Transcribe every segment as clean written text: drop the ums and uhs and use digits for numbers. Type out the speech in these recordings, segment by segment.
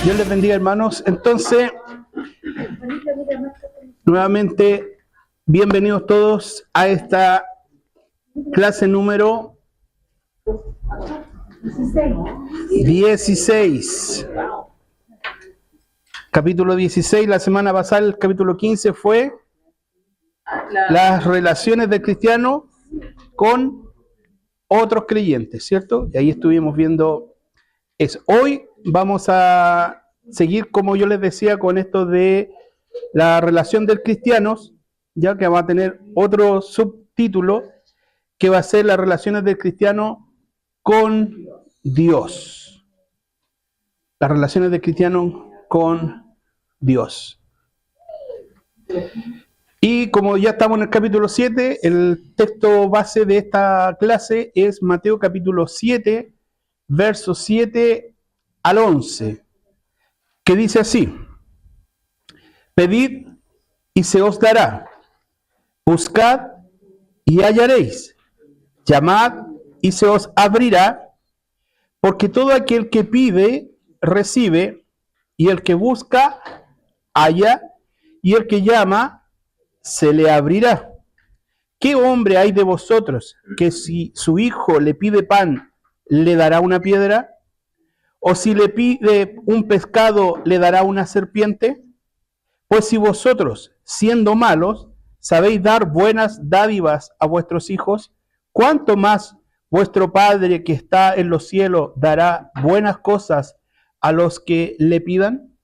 Dios les bendiga, hermanos. Entonces, nuevamente, bienvenidos todos a esta clase número 16. Capítulo 16, la semana pasada el capítulo 15 fue las relaciones del cristiano con otros creyentes, ¿cierto? Y ahí estuvimos viendo eso. Hoy vamos a seguir, como yo les decía, con esto de la relación del cristiano, ya que va a tener otro subtítulo que va a ser las relaciones del cristiano con Dios. Las relaciones del cristiano con Dios. Y como ya estamos en el capítulo 7, el texto base de esta clase es Mateo capítulo 7, versos 7 al 11, que dice así: pedid y se os dará, buscad y hallaréis, llamad y se os abrirá, porque todo aquel que pide, recibe, y el que busca, halla, y el que llama, se le abrirá. ¿Qué hombre hay de vosotros que si su hijo le pide pan, le dará una piedra? ¿O si le pide un pescado, le dará una serpiente? Pues si vosotros, siendo malos, sabéis dar buenas dádivas a vuestros hijos, ¿cuánto más vuestro Padre que está en los cielos dará buenas cosas a los que le pidan?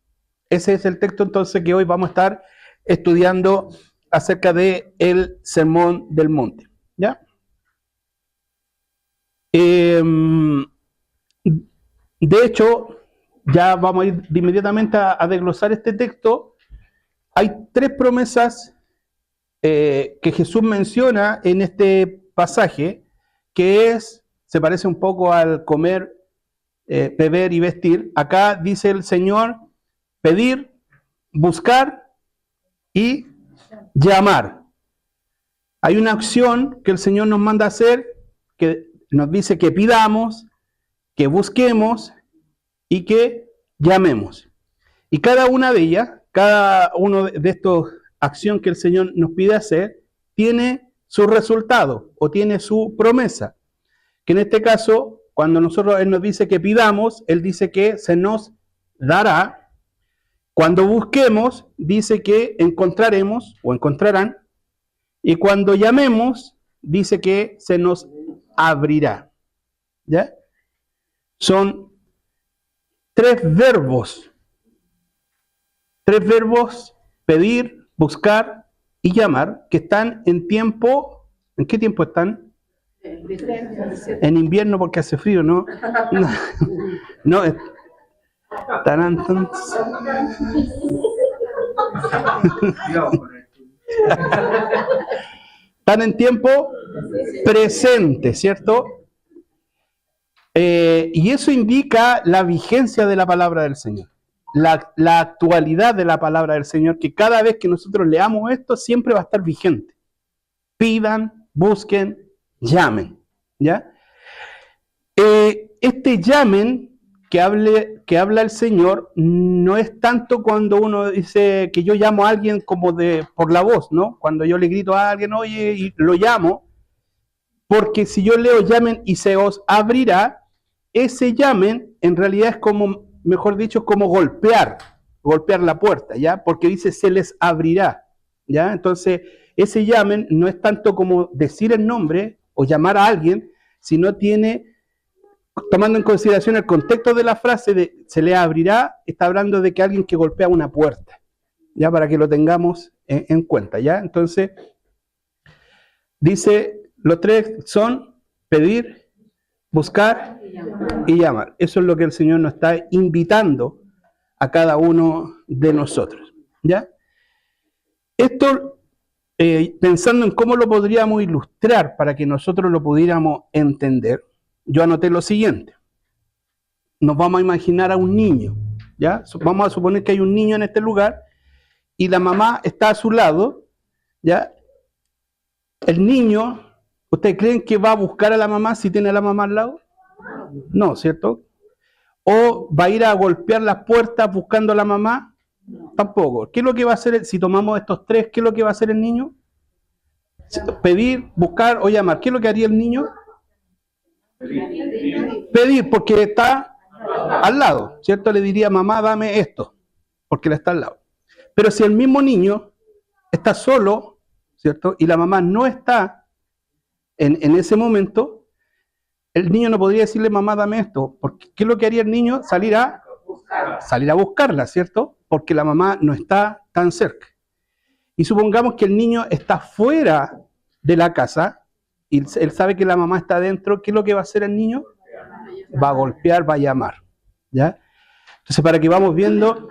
Ese es el texto entonces que hoy vamos a estar estudiando acerca de el Sermón del Monte, ¿ya? De hecho, ya vamos a ir inmediatamente a desglosar este texto. Hay tres promesas que Jesús menciona en este pasaje, que se parece un poco al comer, beber y vestir. Acá dice el Señor: pedir, buscar y llamar. Hay una acción que el Señor nos manda a hacer, que nos dice que pidamos, que busquemos y que llamemos. Y cada una de ellas, cada uno de estos acciones que el Señor nos pide hacer, tiene su resultado o tiene su promesa. Que en este caso, cuando Él nos dice que pidamos, Él dice que se nos dará. Cuando busquemos, dice que encontraremos o encontrarán. Y cuando llamemos, dice que se nos abrirá. ¿Ya? Son tres verbos, pedir, buscar y llamar, que están en tiempo. ¿En qué tiempo están? En invierno, porque hace frío, ¿no? No, están en tiempo presente, ¿cierto? Y eso indica la vigencia de la palabra del Señor, la actualidad de la palabra del Señor, que cada vez que nosotros leamos esto siempre va a estar vigente. Pidan, busquen, llamen, ¿ya? Este llamen que habla el Señor no es tanto cuando uno dice que yo llamo a alguien como por la voz, ¿no? Cuando yo le grito a alguien, oye, y lo llamo, porque si yo leo llamen y se os abrirá, ese llamen en realidad es como, mejor dicho, como golpear la puerta, ¿ya? Porque dice se les abrirá, ¿ya? Entonces, ese llamen no es tanto como decir el nombre o llamar a alguien, sino tomando en consideración el contexto de la frase de se le abrirá, está hablando de que alguien que golpea una puerta, ya, para que lo tengamos en cuenta, ya. Entonces, dice, los tres son pedir, buscar y llamar. Eso es lo que el Señor nos está invitando a cada uno de nosotros, ¿ya? Esto, pensando en cómo lo podríamos ilustrar para que nosotros lo pudiéramos entender, yo anoté lo siguiente. Nos vamos a imaginar a un niño, ¿ya? Vamos a suponer que hay un niño en este lugar y la mamá está a su lado, ¿ya? El niño, ¿ustedes creen que va a buscar a la mamá si tiene a la mamá al lado? No, ¿cierto? ¿O va a ir a golpear las puertas buscando a la mamá? Tampoco. ¿Qué es lo que va a hacer si tomamos estos tres? ¿Qué es lo que va a hacer el niño? Pedir, buscar o llamar. ¿Qué es lo que haría el niño? Pedir, porque está al lado, ¿cierto? Le diría, mamá, dame esto, porque le está al lado. Pero si el mismo niño está solo, ¿cierto? Y la mamá no está en ese momento, el niño no podría decirle, mamá, dame esto, porque ¿qué es lo que haría el niño? Salir a buscarla, ¿cierto? Porque la mamá no está tan cerca. Y supongamos que el niño está fuera de la casa y él sabe que la mamá está adentro. ¿Qué es lo que va a hacer el niño? Va a golpear, va a llamar, ¿ya? Entonces, para que vamos viendo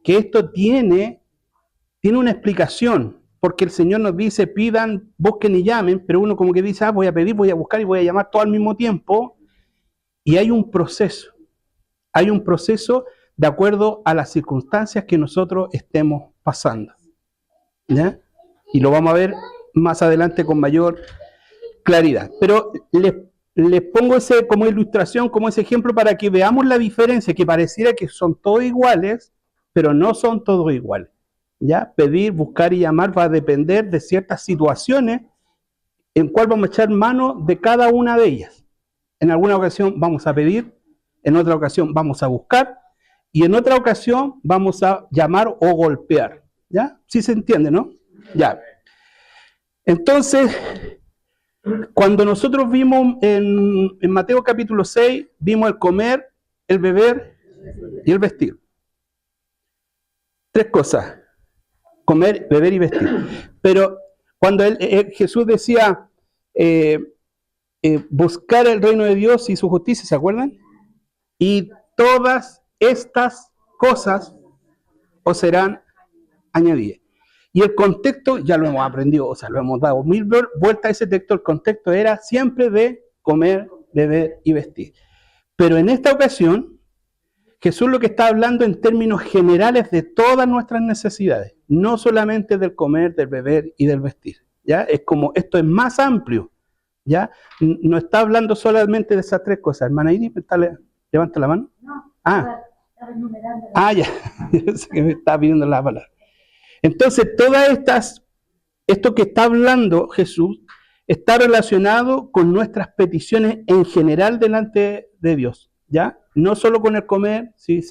que esto tiene una explicación, porque el Señor nos dice, pidan, busquen y llamen, pero uno como que dice, voy a pedir, voy a buscar y voy a llamar todo al mismo tiempo, y hay un proceso de acuerdo a las circunstancias que nosotros estemos pasando, ¿ya? Y lo vamos a ver más adelante con mayor claridad. Pero les pongo ese como ilustración, como ese ejemplo para que veamos la diferencia, que pareciera que son todos iguales, pero no son todos iguales, ¿ya? Pedir, buscar y llamar va a depender de ciertas situaciones en cuál vamos a echar mano de cada una de ellas. En alguna ocasión vamos a pedir, en otra ocasión vamos a buscar, y en otra ocasión vamos a llamar o golpear, ¿ya? ¿Sí se entiende, no? Ya. Entonces, cuando nosotros vimos en Mateo capítulo 6, vimos el comer, el beber y el vestir. Tres cosas: comer, beber y vestir. Pero cuando Jesús decía buscar el reino de Dios y su justicia, ¿se acuerdan? Y todas estas cosas os serán añadidas. Y el contexto ya lo hemos aprendido, o sea, lo hemos dado 1000 vueltas a ese texto. El contexto era siempre de comer, beber y vestir. Pero en esta ocasión, Jesús lo que está hablando en términos generales de todas nuestras necesidades, no solamente del comer, del beber y del vestir, ¿ya? Es como, esto es más amplio, ¿ya? No está hablando solamente de esas tres cosas. Hermana Iris, levanta la mano. No, estaba enumerando. Ya, yo sé que me estaba pidiendo la palabra. Entonces, esto que está hablando Jesús, está relacionado con nuestras peticiones en general delante de Dios, ¿ya? No solo con el comer, ¿sí?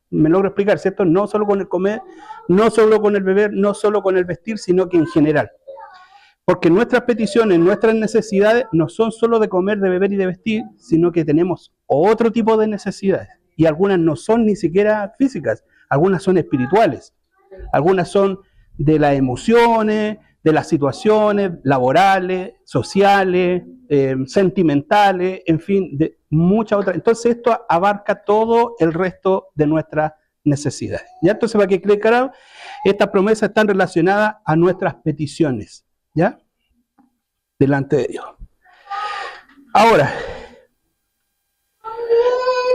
Me logro explicar, ¿cierto? No solo con el comer, no solo con el beber, no solo con el vestir, sino que en general. Porque nuestras peticiones, nuestras necesidades no son solo de comer, de beber y de vestir, sino que tenemos otro tipo de necesidades. Y algunas no son ni siquiera físicas, algunas son espirituales. Algunas son de las emociones, de las situaciones laborales, sociales, sentimentales, en fin, de muchas otras. Entonces esto abarca todo el resto de nuestras necesidades. ¿Ya? Entonces, para que quede claro, estas promesas están relacionadas a nuestras peticiones, ¿ya? Delante de Dios. Ahora,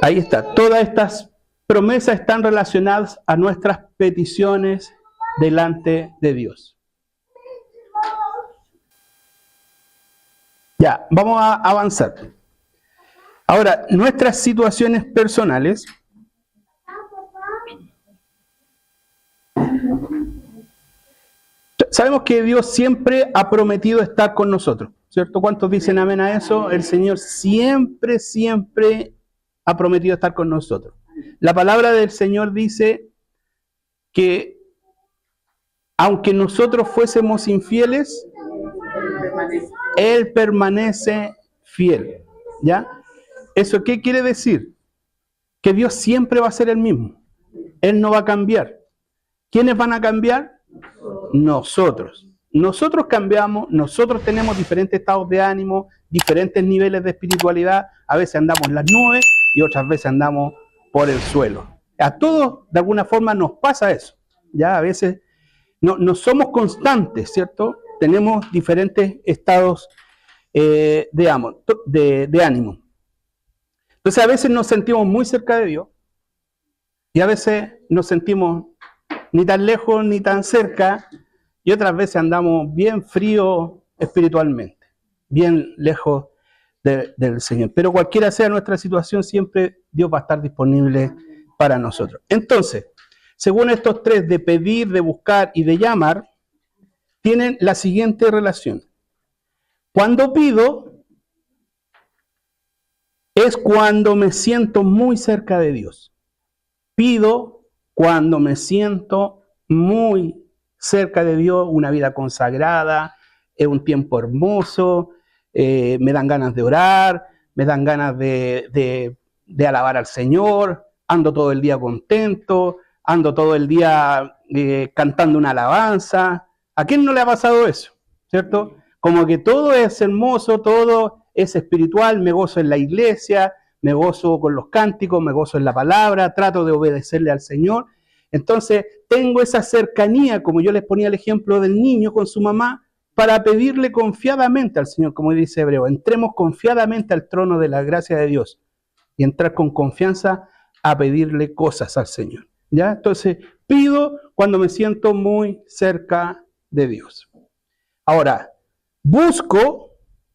ahí está, todas estas promesas están relacionadas a nuestras peticiones delante de Dios. Ya, vamos a avanzar. Ahora, nuestras situaciones personales sabemos que Dios siempre ha prometido estar con nosotros, ¿cierto? ¿Cuántos dicen amén a eso? El Señor siempre, siempre ha prometido estar con nosotros. La palabra del Señor dice que aunque nosotros fuésemos infieles, Él permanece fiel, ¿ya? ¿Eso qué quiere decir? Que Dios siempre va a ser el mismo. Él no va a cambiar. ¿Quiénes van a cambiar? Nosotros. Nosotros cambiamos, nosotros tenemos diferentes estados de ánimo, diferentes niveles de espiritualidad. A veces andamos en las nubes y otras veces andamos por el suelo. A todos, de alguna forma, nos pasa eso. Ya a veces no somos constantes, ¿cierto? Tenemos diferentes estados de ánimo. Entonces, a veces nos sentimos muy cerca de Dios y a veces nos sentimos ni tan lejos ni tan cerca, y otras veces andamos bien fríos espiritualmente, bien lejos del Señor. Pero cualquiera sea nuestra situación, siempre Dios va a estar disponible para nosotros. Entonces, según estos tres, de pedir, de buscar y de llamar, tienen la siguiente relación. Cuando pido, es cuando me siento muy cerca de Dios. Pido cuando me siento muy cerca de Dios, una vida consagrada, es un tiempo hermoso, me dan ganas de orar, me dan ganas de alabar al Señor, ando todo el día contento, ando todo el día cantando una alabanza. ¿A quién no le ha pasado eso? ¿Cierto? Como que todo es hermoso, todo es espiritual, me gozo en la iglesia, me gozo con los cánticos, me gozo en la palabra, trato de obedecerle al Señor. Entonces, tengo esa cercanía, como yo les ponía el ejemplo del niño con su mamá, para pedirle confiadamente al Señor, como dice Hebreo. Entremos confiadamente al trono de la gracia de Dios y entrar con confianza a pedirle cosas al Señor. ¿Ya? Entonces, pido cuando me siento muy cerca de Dios. Ahora, busco,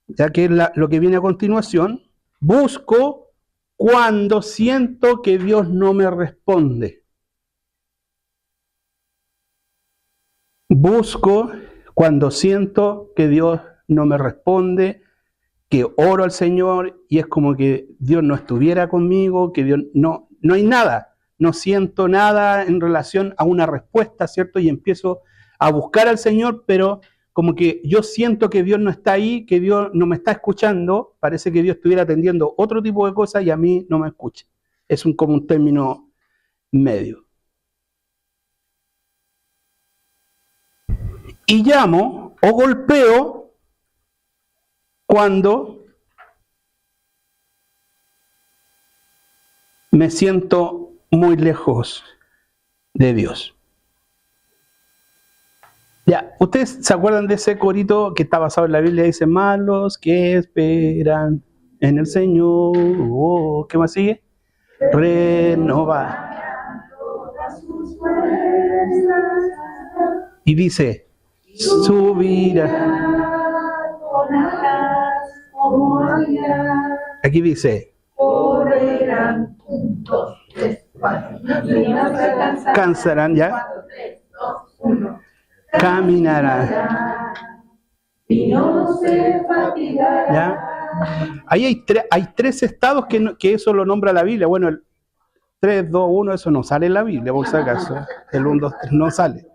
ya que es lo que viene a continuación, busco cuando siento que Dios no me responde. Busco cuando siento que Dios no me responde, que oro al Señor y es como que Dios no estuviera conmigo, que Dios no hay nada, no siento nada en relación a una respuesta, ¿cierto? Y empiezo a buscar al Señor, pero como que yo siento que Dios no está ahí, que Dios no me está escuchando, parece que Dios estuviera atendiendo otro tipo de cosas y a mí no me escucha. Es como un término medio. Y llamo o golpeo cuando me siento muy lejos de Dios. Ya, ¿ustedes se acuerdan de ese corito que está basado en la Biblia? Dice, malos que esperan en el Señor. Oh, ¿qué más sigue? Renovar. Y dice, subirá. Aquí dice, correrán juntos, cansarán, ¿ya? Caminarán y no se fatigarán. ¿Ya? Ahí hay tres estados que eso lo nombra la Biblia. Bueno, el 3, 2, 1, eso no sale en la Biblia, por si acaso. El 1, 2, 3 no sale.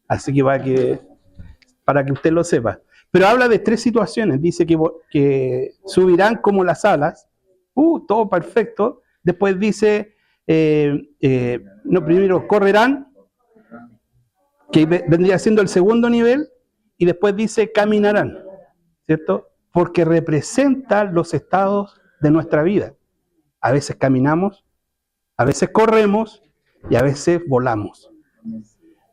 Así que para que usted lo sepa. Pero habla de tres situaciones. Dice que subirán como las alas. Todo perfecto. Después dice, primero correrán, que vendría siendo el segundo nivel, y después dice caminarán, ¿cierto? Porque representa los estados de nuestra vida. A veces caminamos, a veces corremos y a veces volamos,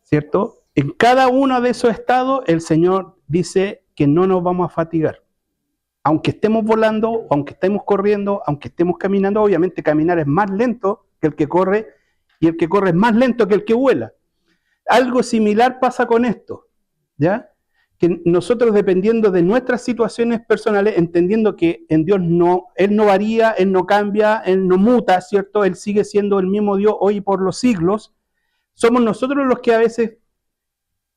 ¿cierto? En cada uno de esos estados el Señor dice que no nos vamos a fatigar. Aunque estemos volando, aunque estemos corriendo, aunque estemos caminando, obviamente caminar es más lento que el que corre y el que corre es más lento que el que vuela. Algo similar pasa con esto, ¿ya? Que nosotros, dependiendo de nuestras situaciones personales, entendiendo que en Dios Él no varía, Él no cambia, Él no muta, ¿cierto? Él sigue siendo el mismo Dios hoy y por los siglos. Somos nosotros los que a veces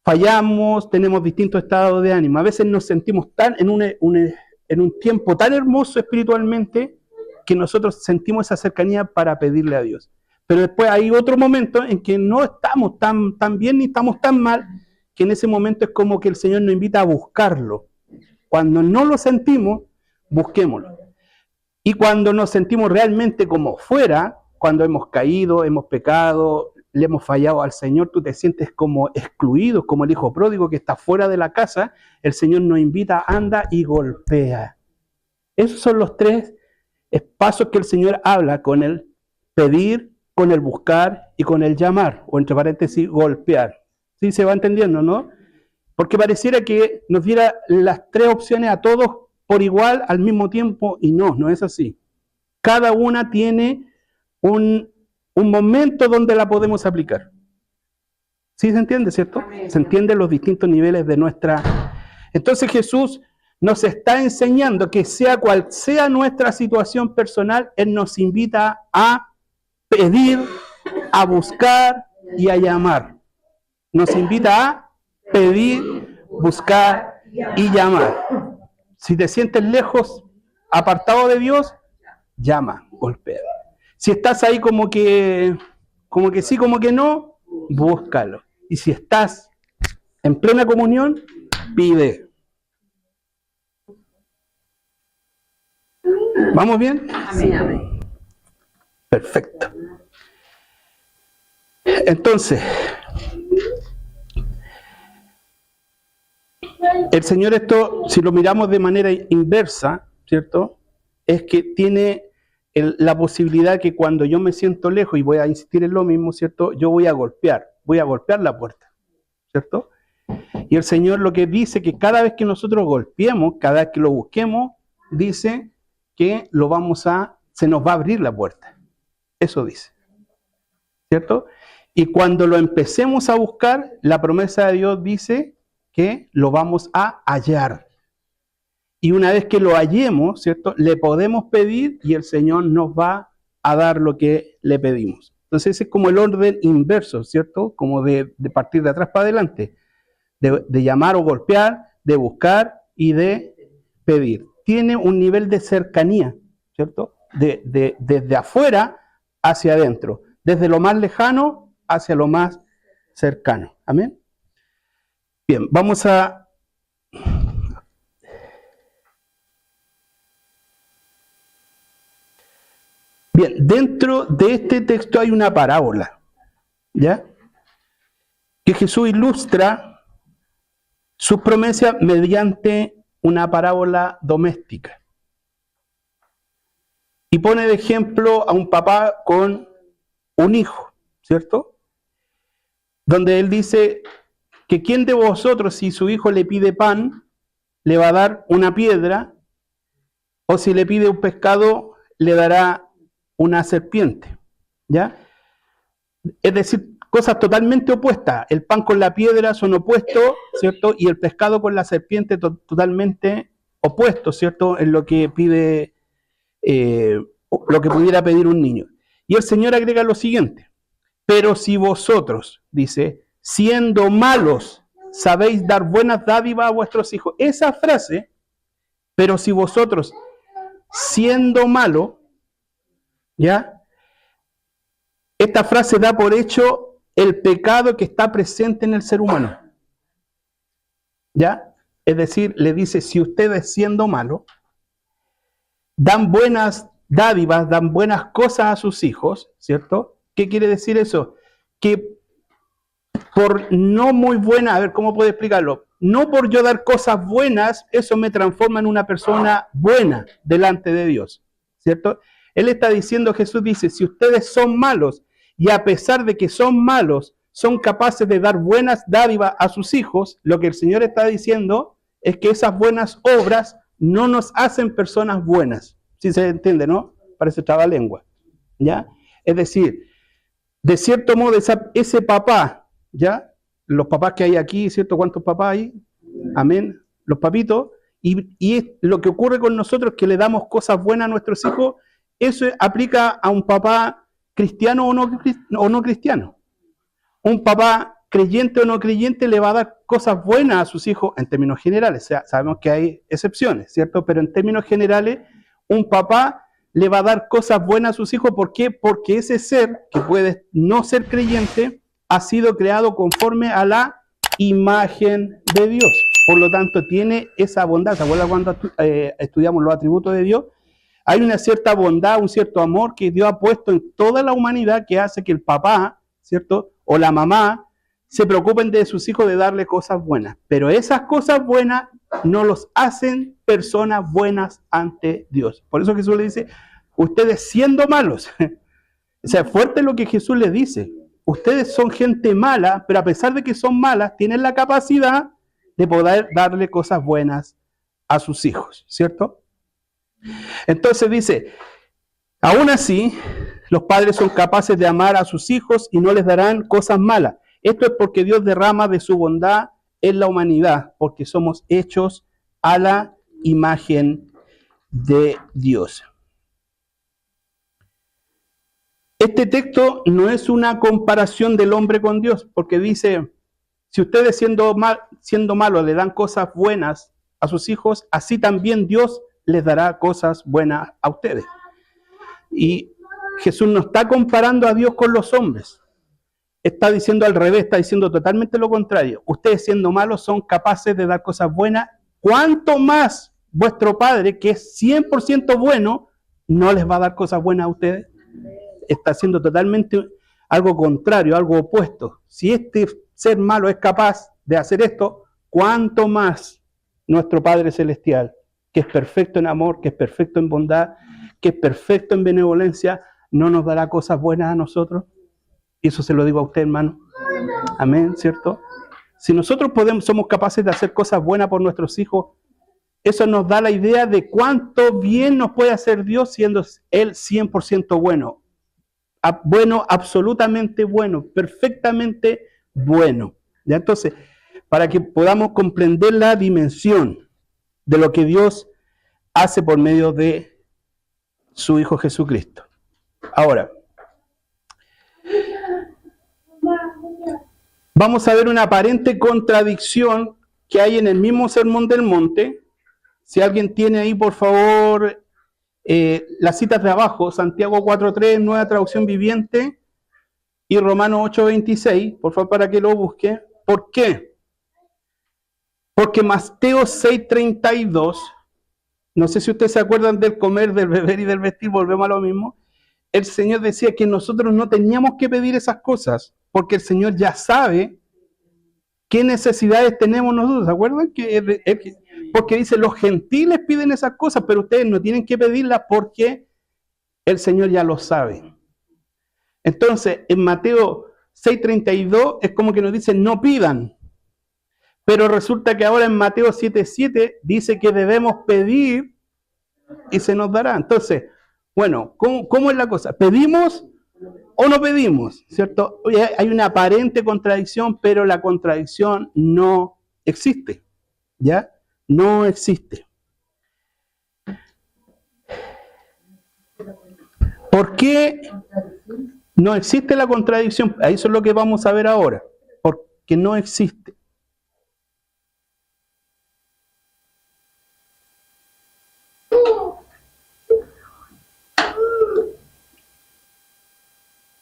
fallamos, tenemos distintos estados de ánimo. A veces nos sentimos tan en un tiempo tan hermoso espiritualmente que nosotros sentimos esa cercanía para pedirle a Dios. Pero después hay otro momento en que no estamos tan bien ni estamos tan mal, que en ese momento es como que el Señor nos invita a buscarlo. Cuando no lo sentimos, busquémoslo. Y cuando nos sentimos realmente como fuera, cuando hemos caído, hemos pecado, le hemos fallado al Señor, tú te sientes como excluido, como el hijo pródigo que está fuera de la casa, el Señor nos invita, anda y golpea. Esos son los tres pasos que el Señor habla con el pedir, con el buscar y con el llamar, o entre paréntesis, golpear. ¿Sí se va entendiendo, no? Porque pareciera que nos diera las tres opciones a todos por igual al mismo tiempo, y no es así. Cada una tiene un momento donde la podemos aplicar. ¿Sí se entiende, cierto? Se entienden los distintos niveles de nuestra... Entonces Jesús nos está enseñando que sea cual sea nuestra situación personal, Él nos invita a pedir, a buscar y a llamar. Nos invita a pedir, buscar y llamar. Si te sientes lejos, apartado de Dios, llama, golpea. Si estás ahí como que sí, como que no, búscalo. Y si estás en plena comunión, pide. ¿Vamos bien? Sí. Perfecto. Entonces, el Señor esto, si lo miramos de manera inversa, ¿cierto? Es que tiene la posibilidad que cuando yo me siento lejos, y voy a insistir en lo mismo, ¿cierto? Yo voy a golpear la puerta, ¿cierto? Y el Señor lo que dice que cada vez que nosotros golpeemos, cada vez que lo busquemos, dice que se nos va a abrir la puerta. Eso dice, ¿cierto? Y cuando lo empecemos a buscar, la promesa de Dios dice que lo vamos a hallar. Y una vez que lo hallemos, ¿cierto? Le podemos pedir y el Señor nos va a dar lo que le pedimos. Entonces ese es como el orden inverso, ¿cierto? Como de partir de atrás para adelante. De llamar o golpear, de buscar y de pedir. Tiene un nivel de cercanía, ¿cierto? Desde afuera hacia adentro. Desde lo más lejano hacia lo más cercano. ¿Amén? Bien, vamos a... Bien, dentro de este texto hay una parábola, ¿ya? Que Jesús ilustra sus promesas mediante una parábola doméstica. Y pone de ejemplo a un papá con un hijo, ¿cierto? Donde él dice que quién de vosotros, si su hijo le pide pan, le va a dar una piedra, o si le pide un pescado, le dará una serpiente, ¿ya? Es decir, cosas totalmente opuestas. El pan con la piedra son opuestos, ¿cierto? Y el pescado con la serpiente totalmente opuestos, ¿cierto? En lo que pide, lo que pudiera pedir un niño. Y el Señor agrega lo siguiente: pero si vosotros, dice, siendo malos, sabéis dar buenas dádivas a vuestros hijos. Esa frase, pero si vosotros, siendo malos, ¿ya? Esta frase da por hecho el pecado que está presente en el ser humano. ¿Ya? Es decir, le dice, si ustedes siendo malos, dan buenas dádivas, dan buenas cosas a sus hijos, ¿cierto? ¿Qué quiere decir eso? Que por no muy buena, a ver, ¿cómo puedo explicarlo? No por yo dar cosas buenas, eso me transforma en una persona buena delante de Dios, ¿cierto? Él está diciendo, Jesús dice, si ustedes son malos y a pesar de que son malos, son capaces de dar buenas dádivas a sus hijos, lo que el Señor está diciendo es que esas buenas obras no nos hacen personas buenas. ¿Sí se entiende, no? Parece trabalengua, ¿ya? Es decir, de cierto modo, ese papá, ¿ya? Los papás que hay aquí, ¿cierto? ¿Cuántos papás hay? Amén. Los papitos. Y lo que ocurre con nosotros es que le damos cosas buenas a nuestros hijos. Eso aplica a un papá cristiano o no cristiano. Un papá creyente o no creyente le va a dar cosas buenas a sus hijos en términos generales. O sea, sabemos que hay excepciones, ¿cierto? Pero en términos generales, un papá le va a dar cosas buenas a sus hijos. ¿Por qué? Porque ese ser, que puede no ser creyente, ha sido creado conforme a la imagen de Dios. Por lo tanto, tiene esa bondad. ¿Se acuerdan cuando estudiamos los atributos de Dios? Hay una cierta bondad, un cierto amor que Dios ha puesto en toda la humanidad que hace que el papá, ¿cierto? O la mamá se preocupen de sus hijos, de darle cosas buenas. Pero esas cosas buenas no los hacen personas buenas ante Dios. Por eso Jesús le dice, ustedes siendo malos. O sea, es fuerte lo que Jesús les dice. Ustedes son gente mala, pero a pesar de que son malas, tienen la capacidad de poder darle cosas buenas a sus hijos, ¿cierto? Entonces dice, aún así, los padres son capaces de amar a sus hijos y no les darán cosas malas. Esto es porque Dios derrama de su bondad en la humanidad, porque somos hechos a la imagen de Dios. Este texto no es una comparación del hombre con Dios, porque dice, si ustedes siendo malos le dan cosas buenas a sus hijos, así también Dios les dará cosas buenas a ustedes. Y Jesús no está comparando a Dios con los hombres. Está diciendo al revés, está diciendo totalmente lo contrario. Ustedes siendo malos son capaces de dar cosas buenas. ¿Cuánto más vuestro Padre, que es 100% bueno, no les va a dar cosas buenas a ustedes? Está haciendo totalmente algo contrario, algo opuesto. Si este ser malo es capaz de hacer esto, ¿cuánto más nuestro Padre Celestial, que es perfecto en amor, que es perfecto en bondad, que es perfecto en benevolencia, no nos dará cosas buenas a nosotros? Y eso se lo digo a usted, hermano. Amén, ¿cierto? Si nosotros somos capaces de hacer cosas buenas por nuestros hijos, eso nos da la idea de cuánto bien nos puede hacer Dios siendo Él 100% bueno. Bueno, absolutamente bueno, perfectamente bueno. ¿Ya? Entonces, para que podamos comprender la dimensión de lo que Dios hace por medio de su Hijo Jesucristo. Ahora, vamos a ver una aparente contradicción que hay en el mismo Sermón del Monte. Si alguien tiene ahí, por favor, las citas de abajo, Santiago 4.3, Nueva Traducción Viviente, y Romanos 8.26, por favor, para que lo busque. ¿Por qué? Porque Mateo 6.32, no sé si ustedes se acuerdan del comer, del beber y del vestir, volvemos a lo mismo. El Señor decía que nosotros no teníamos que pedir esas cosas, porque el Señor ya sabe qué necesidades tenemos nosotros. ¿Se acuerdan? Porque dice, los gentiles piden esas cosas, pero ustedes no tienen que pedirlas porque el Señor ya lo sabe. Entonces, en Mateo 6.32 es como que nos dice, no pidan. Pero resulta que ahora en Mateo 7.7 dice que debemos pedir y se nos dará. Entonces, bueno, ¿cómo es la cosa? ¿Pedimos o no pedimos? ¿Cierto? Hay una aparente contradicción, pero la contradicción no existe. ¿Ya? No existe. ¿Por qué no existe la contradicción? Eso es lo que vamos a ver ahora. Porque no existe.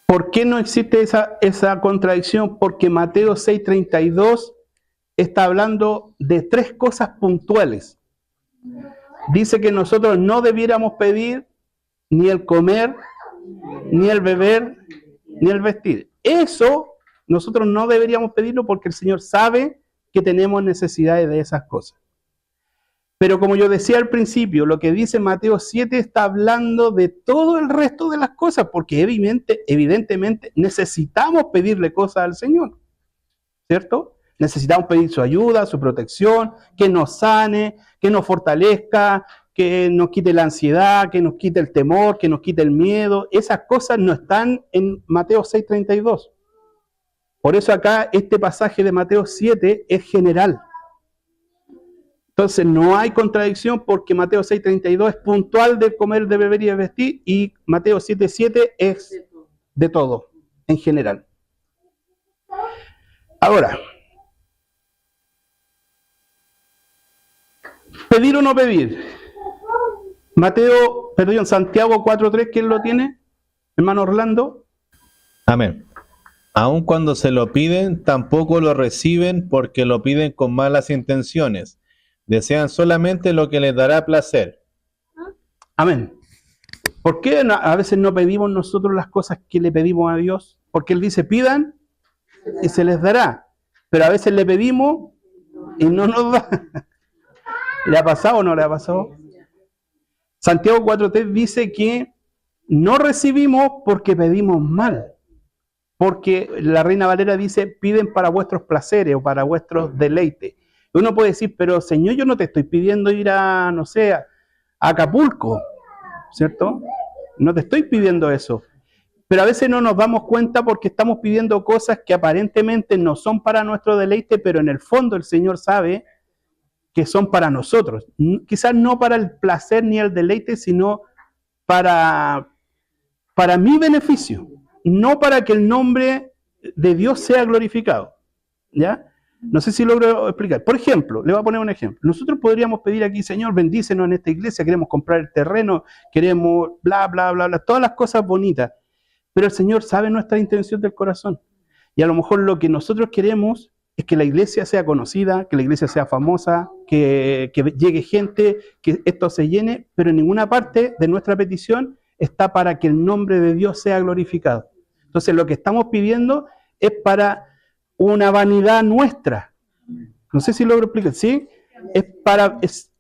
¿Por qué no existe esa contradicción? Porque Mateo 6.32 está hablando de tres cosas puntuales. Dice que nosotros no debiéramos pedir ni el comer, ni el beber, ni el vestir. Eso nosotros no deberíamos pedirlo porque el Señor sabe que tenemos necesidades de esas cosas. Pero como yo decía al principio, lo que dice Mateo 7 está hablando de todo el resto de las cosas, porque evidentemente necesitamos pedirle cosas al Señor, ¿cierto? Necesitamos pedir su ayuda, su protección, que nos sane, que nos fortalezca, que nos quite la ansiedad, que nos quite el temor, que nos quite el miedo. Esas cosas no están en Mateo 6.32. Por eso acá este pasaje de Mateo 7 es general. Entonces no hay contradicción porque Mateo 6.32 es puntual de comer, de beber y de vestir, y Mateo 7.7 es de todo, en general. Ahora, ¿pedir o no pedir? Santiago 4.3, ¿quién lo tiene? Hermano Orlando. Amén. Aun cuando se lo piden, tampoco lo reciben porque lo piden con malas intenciones. Desean solamente lo que les dará placer. Amén. ¿Por qué a veces no pedimos nosotros las cosas que le pedimos a Dios? Porque Él dice, pidan y se les dará. Pero a veces le pedimos y no nos da. ¿Le ha pasado o no le ha pasado? Santiago 4.3 dice que no recibimos porque pedimos mal. Porque la Reina Valera dice, piden para vuestros placeres o para vuestros deleites. Uno puede decir, pero Señor, yo no te estoy pidiendo ir a, no sé, a Acapulco, ¿cierto? No te estoy pidiendo eso. Pero a veces no nos damos cuenta porque estamos pidiendo cosas que aparentemente no son para nuestro deleite, pero en el fondo el Señor sabe que son para nosotros. Quizás no para el placer ni el deleite, sino para mi beneficio, no para que el nombre de Dios sea glorificado. ¿Ya? No sé si logro explicar. Por ejemplo, le voy a poner un ejemplo. Nosotros podríamos pedir aquí, Señor, bendícenos en esta iglesia, queremos comprar el terreno, queremos bla, bla, bla, bla, todas las cosas bonitas. Pero el Señor sabe nuestra intención del corazón. Y a lo mejor lo que nosotros queremos es que la iglesia sea conocida, que la iglesia sea famosa, que llegue gente, que esto se llene, pero en ninguna parte de nuestra petición está para que el nombre de Dios sea glorificado. Entonces lo que estamos pidiendo es para una vanidad nuestra. No sé si logro explicar, ¿sí?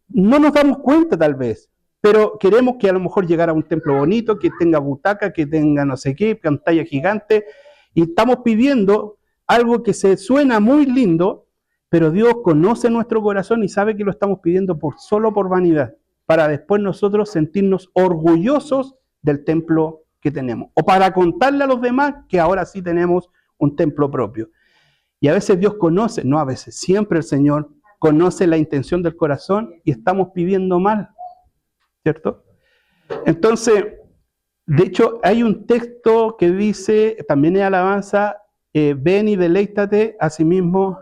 No nos damos cuenta tal vez, pero queremos que a lo mejor llegara a un templo bonito, que tenga butaca, que tenga no sé qué, pantalla gigante, y estamos pidiendo algo que se suena muy lindo, pero Dios conoce nuestro corazón y sabe que lo estamos pidiendo solo por vanidad, para después nosotros sentirnos orgullosos del templo que tenemos, o para contarle a los demás que ahora sí tenemos un templo propio. Y a veces Dios conoce, no a veces, siempre el Señor conoce la intención del corazón y estamos pidiendo mal, ¿cierto? Entonces, de hecho, hay un texto que dice, también es alabanza, ven y deleítate a sí mismo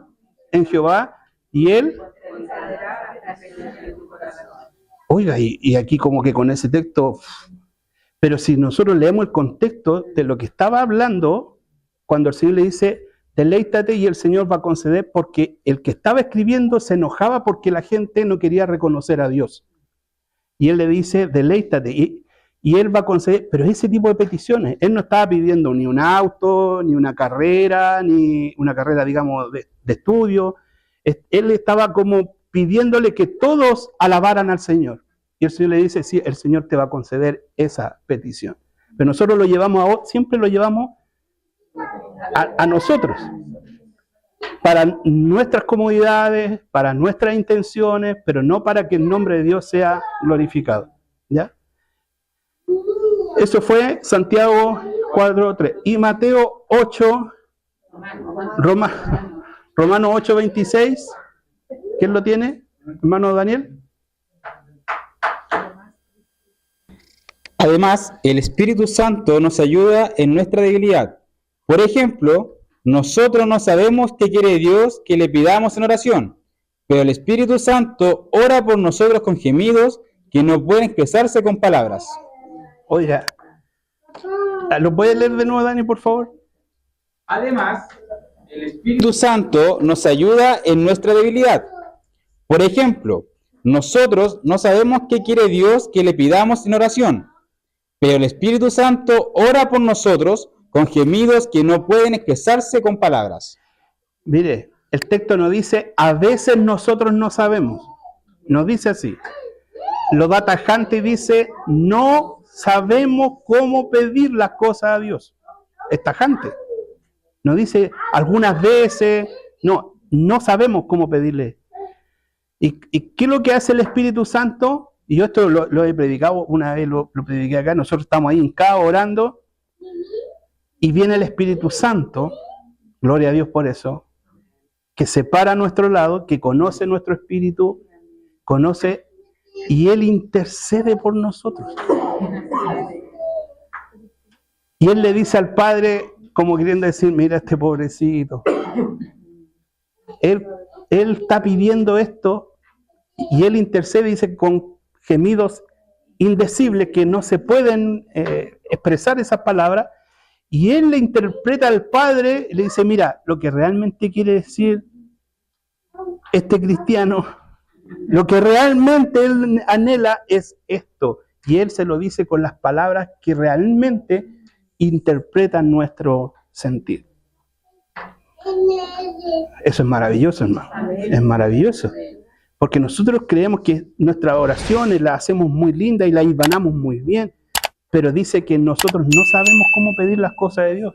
en Jehová, y Él... Oiga, y aquí como que con ese texto... Pero si nosotros leemos el contexto de lo que estaba hablando, cuando el Señor le dice, deleítate y el Señor va a conceder, porque el que estaba escribiendo se enojaba porque la gente no quería reconocer a Dios. Y Él le dice, deleítate, y Él va a conceder, pero ese tipo de peticiones. Él no estaba pidiendo ni un auto, ni una carrera, digamos, de estudio. Él estaba como pidiéndole que todos alabaran al Señor. Y el Señor le dice, sí, el Señor te va a conceder esa petición. Pero nosotros siempre lo llevamos a nosotros, para nuestras comodidades, para nuestras intenciones, pero no para que el nombre de Dios sea glorificado. ¿Ya? Eso fue Santiago 4:3. Y Mateo 8, Romanos 8:26. ¿Quién lo tiene? Hermano Daniel. Además, el Espíritu Santo nos ayuda en nuestra debilidad. Por ejemplo, nosotros no sabemos qué quiere Dios que le pidamos en oración, pero el Espíritu Santo ora por nosotros con gemidos que no pueden expresarse con palabras. Oiga, ¿lo puede leer de nuevo, Dani, por favor? Además, el Espíritu Santo nos ayuda en nuestra debilidad. Por ejemplo, nosotros no sabemos qué quiere Dios que le pidamos en oración, pero el Espíritu Santo ora por nosotros con gemidos que no pueden expresarse con palabras. Mire, el texto nos dice, a veces nosotros no sabemos. Nos dice así. Lo da tajante y dice, no sabemos cómo pedir las cosas a Dios. Es tajante. Nos dice, algunas veces, no sabemos cómo pedirle. ¿Y qué es lo que hace el Espíritu Santo? Y yo esto lo he predicado, una vez lo prediqué acá, nosotros estamos ahí hincados orando, y viene el Espíritu Santo, gloria a Dios por eso, que se para a nuestro lado, que conoce nuestro espíritu, y Él intercede por nosotros. Y Él le dice al Padre, como queriendo decir, mira este pobrecito. Él está pidiendo esto, y Él intercede, dice, con gemidos indecibles que no se pueden expresar esas palabras, y Él le interpreta al Padre, le dice, mira, lo que realmente quiere decir este cristiano, lo que realmente él anhela es esto, y Él se lo dice con las palabras que realmente interpretan nuestro sentir. Eso es maravilloso, hermano. Es maravilloso. Porque nosotros creemos que nuestras oraciones las hacemos muy lindas y las hilvanamos muy bien, pero dice que nosotros no sabemos cómo pedir las cosas de Dios.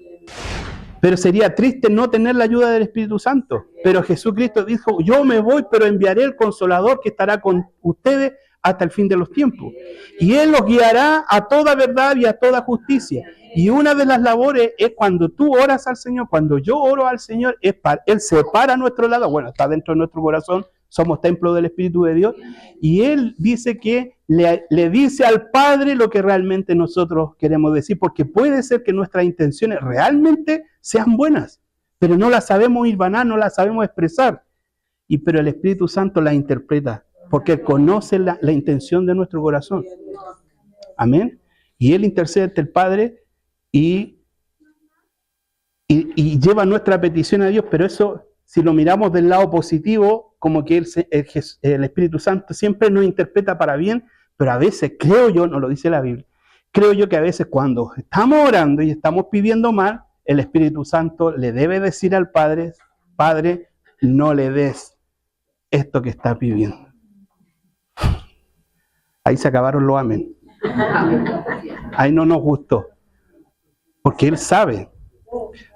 Pero sería triste no tener la ayuda del Espíritu Santo. Pero Jesucristo dijo, yo me voy, pero enviaré el Consolador que estará con ustedes hasta el fin de los tiempos. Y Él los guiará a toda verdad y a toda justicia. Y una de las labores es cuando tú oras al Señor, cuando yo oro al Señor, Él se para a nuestro lado, bueno, está dentro de nuestro corazón, somos templo del Espíritu de Dios, y Él dice que le dice al Padre lo que realmente nosotros queremos decir, porque puede ser que nuestras intenciones realmente sean buenas, pero no las sabemos hilvanar, no las sabemos expresar, pero el Espíritu Santo las interpreta, porque Él conoce la intención de nuestro corazón. Amén. Y Él intercede ante el Padre y lleva nuestra petición a Dios, pero eso, si lo miramos del lado positivo, como que el Espíritu Santo siempre nos interpreta para bien, pero a veces, creo yo, no lo dice la Biblia, creo yo que a veces cuando estamos orando y estamos pidiendo mal, el Espíritu Santo le debe decir al Padre, Padre, no le des esto que está pidiendo. Ahí se acabaron los amén. Ahí no nos gustó, porque Él sabe.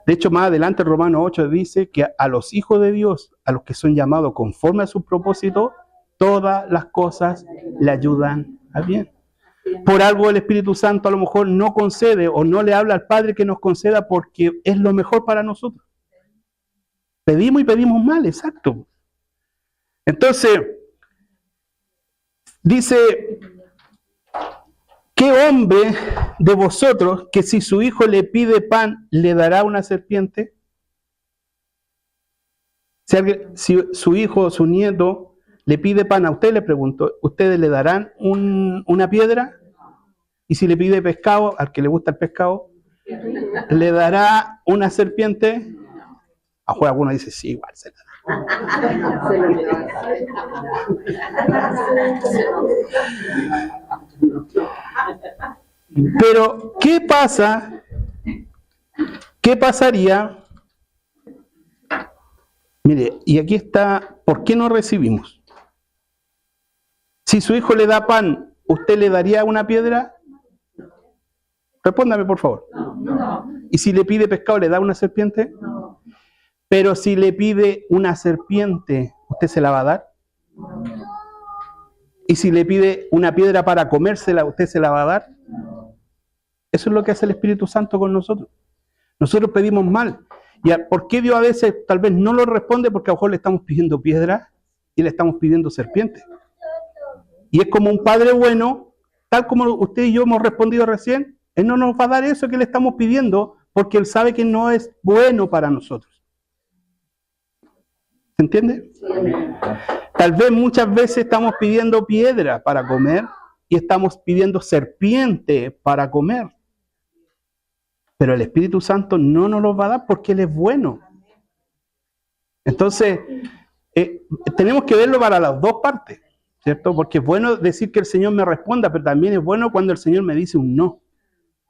De hecho, más adelante en Romanos 8 dice que a los hijos de Dios, a los que son llamados conforme a sus propósitos, todas las cosas le ayudan a bien. Por algo el Espíritu Santo a lo mejor no concede o no le habla al Padre que nos conceda porque es lo mejor para nosotros. Pedimos y pedimos mal, exacto. Entonces, dice, ¿qué hombre de vosotros que si su hijo le pide pan, le dará una serpiente? Si su hijo o su nieto le pide pan a usted, le pregunto, ¿ustedes le darán una piedra? Y si le pide pescado, al que le gusta el pescado, ¿le dará una serpiente? A juego alguno dice, sí, igual se la da. Pero, ¿qué pasa? ¿Qué pasaría? Mire, y aquí está, ¿por qué no recibimos? Si su hijo le da pan, ¿usted le daría una piedra? Respóndame, por favor. No. ¿Y si le pide pescado, le da una serpiente? No. Pero si le pide una serpiente, ¿usted se la va a dar? No. ¿Y si le pide una piedra para comérsela, usted se la va a dar? No. Eso es lo que hace el Espíritu Santo con nosotros. Nosotros pedimos mal. ¿Y por qué Dios a veces tal vez no lo responde? Porque a lo mejor le estamos pidiendo piedra y le estamos pidiendo serpiente. Y es como un padre bueno, tal como usted y yo hemos respondido recién, Él no nos va a dar eso que le estamos pidiendo porque Él sabe que no es bueno para nosotros. ¿Se entiende? Tal vez muchas veces estamos pidiendo piedra para comer y estamos pidiendo serpiente para comer. Pero el Espíritu Santo no nos los va a dar porque Él es bueno. Entonces, tenemos que verlo para las dos partes, ¿cierto? Porque es bueno decir que el Señor me responda, pero también es bueno cuando el Señor me dice un no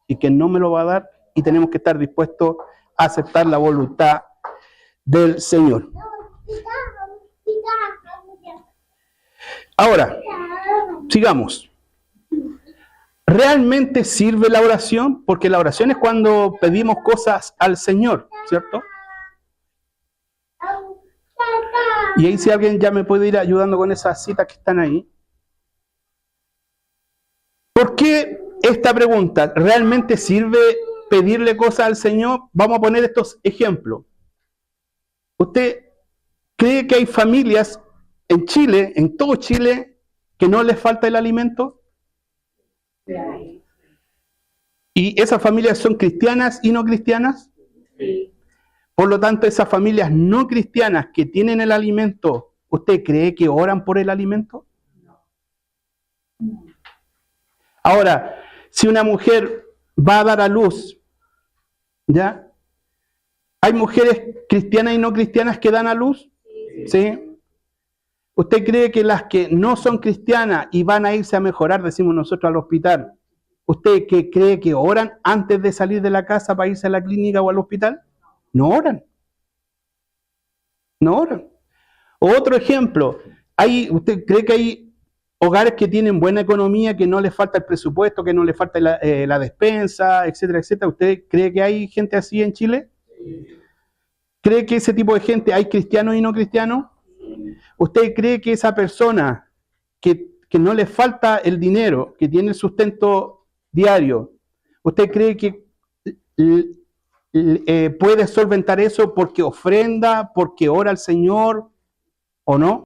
y que no me lo va a dar, y tenemos que estar dispuestos a aceptar la voluntad del Señor. Ahora, sigamos. ¿Realmente sirve la oración? Porque la oración es cuando pedimos cosas al Señor, ¿cierto? Y ahí si alguien ya me puede ir ayudando con esas citas que están ahí. ¿Por qué esta pregunta? ¿Realmente sirve pedirle cosas al Señor? Vamos a poner estos ejemplos. ¿Usted cree que hay familias en Chile, en todo Chile, que no les falta el alimento? ¿Y esas familias son cristianas y no cristianas? Sí. Por lo tanto, esas familias no cristianas que tienen el alimento, ¿usted cree que oran por el alimento? No. Ahora, si una mujer va a dar a luz, ¿ya? ¿Hay mujeres cristianas y no cristianas que dan a luz? ¿Sí? ¿Usted cree que las que no son cristianas y van a irse a mejorar, decimos nosotros, al hospital, ¿usted cree que oran antes de salir de la casa para irse a la clínica o al hospital? No oran. No oran. Otro ejemplo, ¿usted cree que hay hogares que tienen buena economía, que no les falta el presupuesto, que no les falta la despensa, etcétera, etcétera? ¿Usted cree que hay gente así en Chile? ¿Cree que ese tipo de gente hay cristianos y no cristianos? ¿Usted cree que esa persona que no le falta el dinero, que tiene el sustento diario, usted cree que puede solventar eso porque ofrenda, porque ora al Señor o no?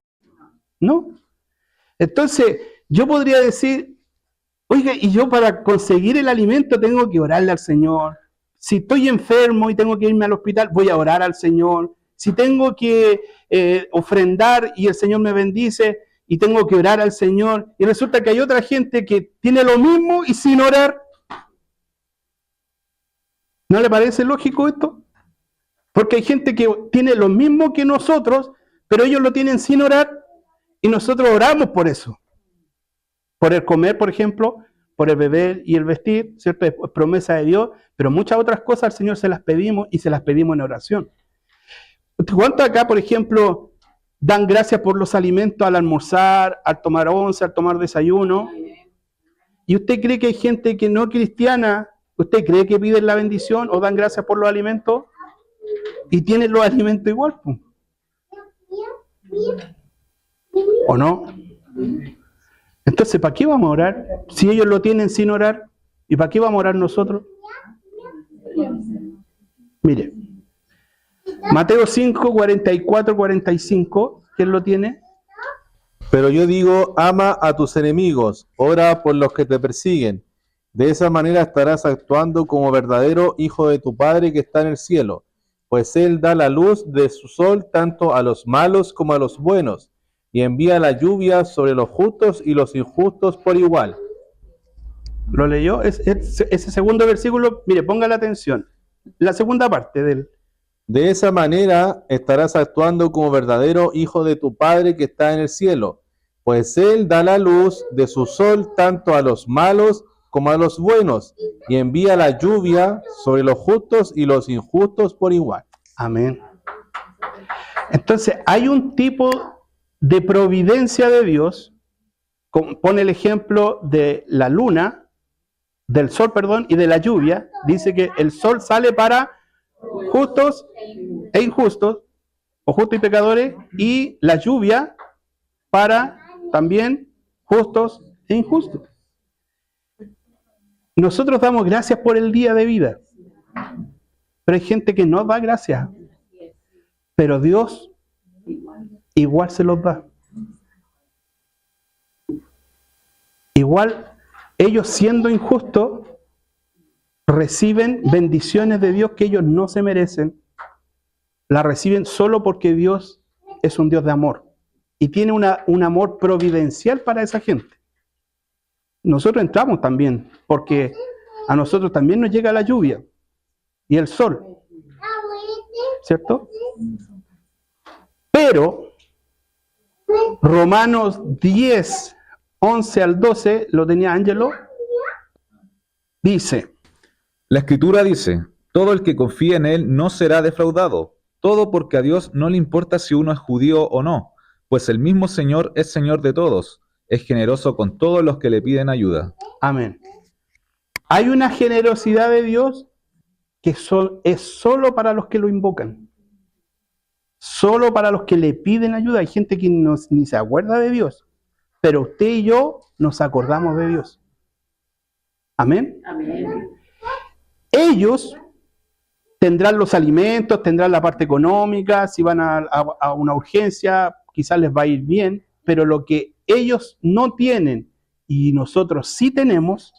¿no? Entonces, yo podría decir, oiga, y yo para conseguir el alimento tengo que orarle al Señor. Si estoy enfermo y tengo que irme al hospital, voy a orar al Señor. Si tengo que ofrendar y el Señor me bendice y tengo que orar al Señor. Y resulta que hay otra gente que tiene lo mismo y sin orar. ¿No le parece lógico esto? Porque hay gente que tiene lo mismo que nosotros, pero ellos lo tienen sin orar y nosotros oramos por eso. Por el comer, por ejemplo, por el beber y el vestir, ¿cierto? Es promesa de Dios, pero muchas otras cosas al Señor se las pedimos y se las pedimos en oración. ¿Cuántos acá, por ejemplo, dan gracias por los alimentos al almorzar, al tomar once, al tomar desayuno? ¿Y usted cree que hay gente que no cristiana, usted cree que piden la bendición o dan gracias por los alimentos? Y tienen los alimentos igual, pues. ¿O no? Entonces, ¿para qué vamos a orar? Si ellos lo tienen sin orar, ¿y para qué vamos a orar nosotros? Mire, Mateo 5, 44, 45, ¿quién lo tiene? Pero yo digo, ama a tus enemigos, ora por los que te persiguen. De esa manera estarás actuando como verdadero hijo de tu Padre que está en el cielo, pues Él da la luz de su sol tanto a los malos como a los buenos, y envía la lluvia sobre los justos y los injustos por igual. ¿Lo leyó? Ese segundo versículo, mire, ponga la atención. La segunda parte del... De esa manera estarás actuando como verdadero hijo de tu Padre que está en el cielo, pues Él da la luz de su sol tanto a los malos como a los buenos, y envía la lluvia sobre los justos y los injustos por igual. Amén. Entonces, hay un tipo de providencia de Dios, pone el ejemplo de la luna, del sol, perdón, y de la lluvia. Dice que el sol sale para justos e injustos, o justos y pecadores, y la lluvia para también justos e injustos. Nosotros damos gracias por el día de vida, pero hay gente que no da gracias, pero Dios igual se los da. Igual ellos, siendo injustos, reciben bendiciones de Dios que ellos no se merecen. La reciben solo porque Dios es un Dios de amor y tiene un amor providencial para esa gente. Nosotros entramos también porque a nosotros también nos llega la lluvia y el sol, ¿cierto? Pero Romanos 10, 11 al 12, lo tenía Ángelo, dice: La Escritura dice, todo el que confía en Él no será defraudado, todo porque a Dios no le importa si uno es judío o no, pues el mismo Señor es Señor de todos, es generoso con todos los que le piden ayuda. Amén. Hay una generosidad de Dios que es solo para los que lo invocan, solo para los que le piden ayuda. Hay gente que ni se acuerda de Dios, pero usted y yo nos acordamos de Dios. Amén. Amén. Ellos tendrán los alimentos, tendrán la parte económica, si van a una urgencia, quizás les va a ir bien, pero lo que ellos no tienen y nosotros sí tenemos,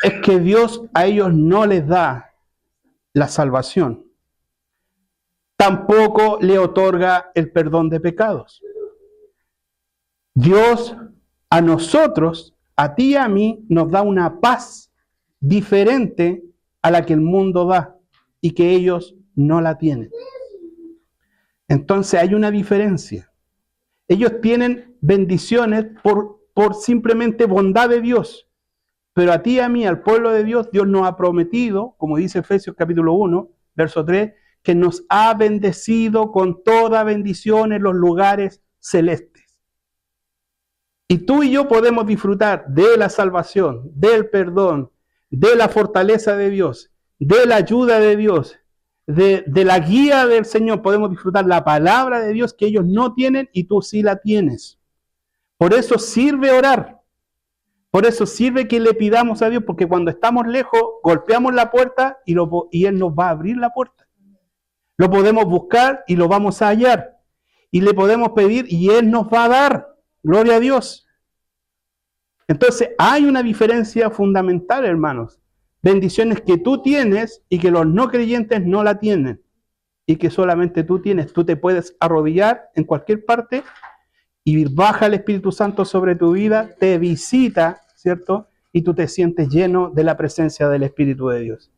es que Dios a ellos no les da la salvación. Tampoco le otorga el perdón de pecados. Dios a nosotros, a ti y a mí, nos da una paz diferente a la que el mundo da y que ellos no la tienen. Entonces hay una diferencia. Ellos tienen bendiciones por simplemente bondad de Dios. Pero a ti y a mí, al pueblo de Dios, Dios nos ha prometido, como dice Efesios capítulo 1, verso 3, que nos ha bendecido con toda bendición en los lugares celestes. Y tú y yo podemos disfrutar de la salvación, del perdón, de la fortaleza de Dios, de la ayuda de Dios, de la guía del Señor. Podemos disfrutar la palabra de Dios que ellos no tienen y tú sí la tienes. Por eso sirve orar. Por eso sirve que le pidamos a Dios, porque cuando estamos lejos, golpeamos la puerta y Él nos va a abrir la puerta. Lo podemos buscar y lo vamos a hallar. y le podemos pedir y Él nos va a dar. Gloria a Dios. Entonces, hay una diferencia fundamental, hermanos. Bendiciones que tú tienes y que los no creyentes no la tienen. Y que solamente tú tienes. Tú te puedes arrodillar en cualquier parte y baja el Espíritu Santo sobre tu vida, te visita, ¿cierto? Y tú te sientes lleno de la presencia del Espíritu de Dios.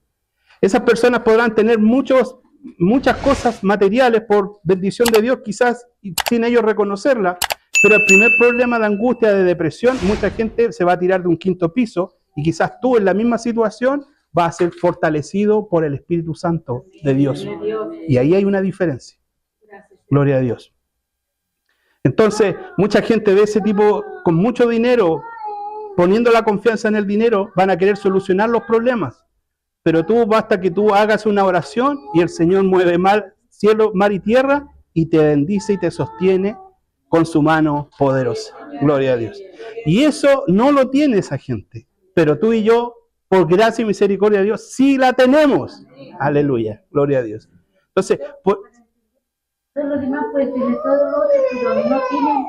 Esas personas podrán tener muchas cosas materiales por bendición de Dios, quizás sin ellos reconocerla, pero el primer problema de angustia, de depresión, mucha gente se va a tirar de un quinto piso y quizás tú en la misma situación vas a ser fortalecido por el Espíritu Santo de Dios. Y ahí hay una diferencia. Gloria a Dios. Entonces, mucha gente de ese tipo con mucho dinero, poniendo la confianza en el dinero, van a querer solucionar los problemas. Pero basta que tú hagas una oración y el Señor mueve cielo, mar y tierra y te bendice y te sostiene con su mano poderosa. Gloria a Dios. Y eso no lo tiene esa gente. Pero tú y yo, por gracia y misericordia de Dios, sí la tenemos. Aleluya. Gloria a Dios. Entonces, todos los demás pueden tener todo lo otro, pero no tienen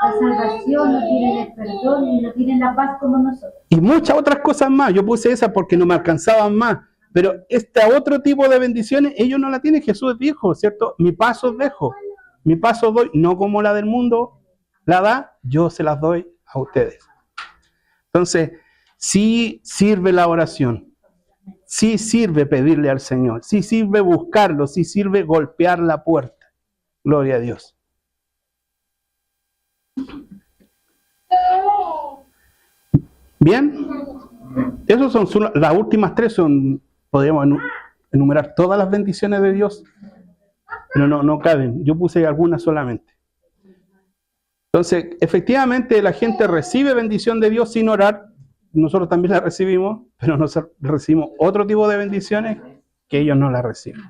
la salvación, no tienen el perdón y no tienen la paz como nosotros. y muchas otras cosas más. Yo puse esa porque no me alcanzaban más. Pero este otro tipo de bendiciones, ellos no la tienen. Jesús dijo, ¿cierto? Mi paz os dejo. Mi paz os doy, no como la del mundo la da, yo se las doy a ustedes. Entonces, sí sirve la oración. Sí sirve pedirle al Señor. Sí sirve buscarlo. Sí sirve golpear la puerta. Gloria a Dios. Bien, esos son las últimas tres, podríamos enumerar todas las bendiciones de Dios, pero no caben, yo puse algunas solamente. Entonces, efectivamente la gente recibe bendición de Dios sin orar, nosotros también la recibimos, pero nosotros recibimos otro tipo de bendiciones que ellos no la reciben.